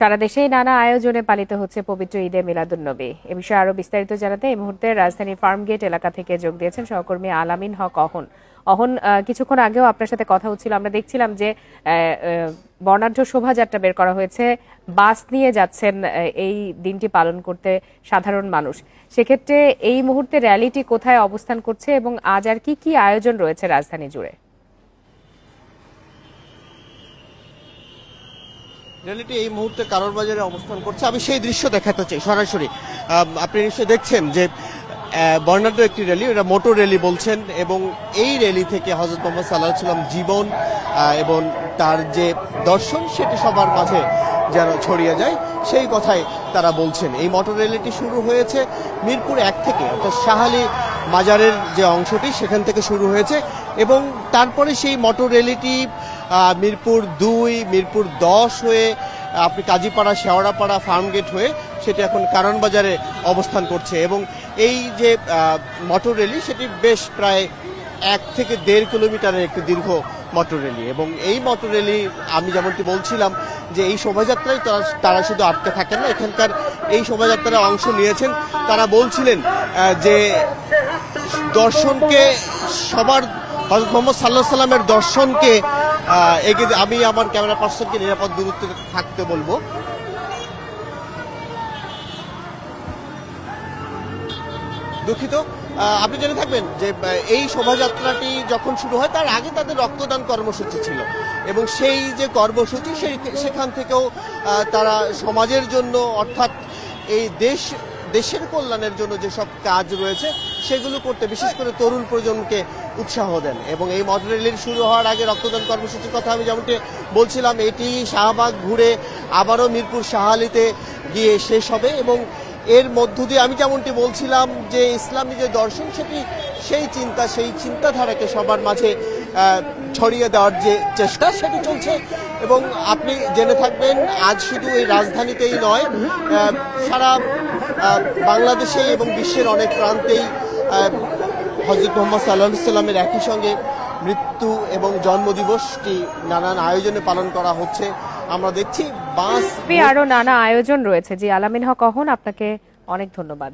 সারা দেশেই নানা আয়োজনে পালিত হচ্ছে পবিত্র ঈদে মিলাদুন্নবী। এ বিষয়ে আরো বিস্তারিত জানাতে এই মুহূর্তে রাজধানীর ফার্মগেট এলাকা থেকে যোগ দিয়েছেন সহকর্মী আলামিন হক অহন। অহন, কিছুক্ষণ আগেও আপনার সাথে কথা হচ্ছিল, আমরা দেখছিলাম যে বর্ণাঢ্য শোভাযাত্রা বের করা হয়েছে, বাস নিয়ে যাচ্ছেন এই দিনটি পালন করতে সাধারণ মানুষ। সেক্ষেত্রে এই মুহূর্তে র্যালিটি কোথায় অবস্থান করছে এবং আজ আর কি কি আয়োজন রয়েছে রাজধানী জুড়ে? র্যালিটি এই মুহূর্তে কারওয়ান বাজারে অবস্থান করছে। আমি সেই দৃশ্য দেখাতে চাই সরাসরি। আপনি নিশ্চয়ই দেখছেন যে বর্ণাঢ্য একটি র্যালি, এটা মোটর র্যালি বলছেন, এবং এই র্যালি থেকে হযরত মুহাম্মদ সাল্লাল্লাহু আলাইহি ওয়াসাল্লাম জীবন এবং তার যে দর্শন সেটি সবার মাঝে যেন ছড়িয়ে যায় সেই কথাই তারা বলছেন। এই মোটর র্যালিটি শুরু হয়েছে মিরপুর 1 থেকে, অর্থাৎ শাহালি মাজারের যে অংশটি সেখান থেকে শুরু হয়েছে, এবং তারপরে সেই মোটর র্যালিটি মিরপুর 2, মিরপুর 10 হয়ে আপনি কাজীপাড়া, শেওড়াপাড়া, ফার্মগেট হয়ে সেটি এখন কারওয়ান বাজারে অবস্থান করছে। এবং এই যে মোটর র্যালি সেটি বেশ প্রায় 1 থেকে 1.5 কিলোমিটারের একটি দীর্ঘ মোটর র্যালি, এবং এই মোটর র্যালি আমি যেমনটি বলছিলাম যে এই শোভাযাত্রায় তারা শুধু আটকে থাকেন না, এখানকার এই শোভাযাত্রায় অংশ নিয়েছেন তারা বলছিলেন যে দর্শনকে সবার হযরত মুহাম্মদ সাল্লাল্লাহু আলাইহি ওয়াসাল্লামের দর্শনকে আমি আমার ক্যামেরা পার্সনকে নিরাপদ দূরত্বে থাকতে বলবো। দুঃখিত, আপনি জেনে থাকবেন যে এই শোভাযাত্রাটি যখন শুরু হয় তার আগে তাদের রক্তদান কর্মসূচি ছিল, এবং সেই যে কর্মসূচি সেখান থেকেও তারা সমাজের জন্য, অর্থাৎ এই দেশের কল্যাণের জন্য যেসব কাজ রয়েছে সেগুলো করতে বিশেষ করে তরুণ প্রজন্মকে উৎসাহ দেন। এবং এই মোটর র্যালির শুরু হওয়ার আগে রক্তদান কর্মসূচির কথা আমি যেমনটি বলছিলাম, এটি শাহবাগ ঘুরে আবারও মিরপুর শাহালিতে গিয়ে শেষ হবে, এবং এর মধ্য দিয়ে আমি যেমনটি বলছিলাম যে ইসলামী যে দর্শন সেটি সেই চিন্তাধারাকে সবার মাঝে ছড়িয়ে দেওয়ার যে চেষ্টা সেটি চলছে। এবং আপনি জেনে থাকবেন আজ শুধু এই রাজধানীতেই নয়, সারা বাংলাদেশে এবং বিশ্বের অনেক প্রান্তেই হযরত মুহাম্মদ সাল্লাল্লাহু আলাইহি ওয়াসাল্লামের একই সঙ্গে মৃত্যু এবং জন্মদিবসটি নানান আয়োজনে পালন করা হচ্ছে। আমরা দেখছি আরো নানা আয়োজন রয়েছে। জি, আলামিন হক অহন, আপনাকে অনেক ধন্যবাদ।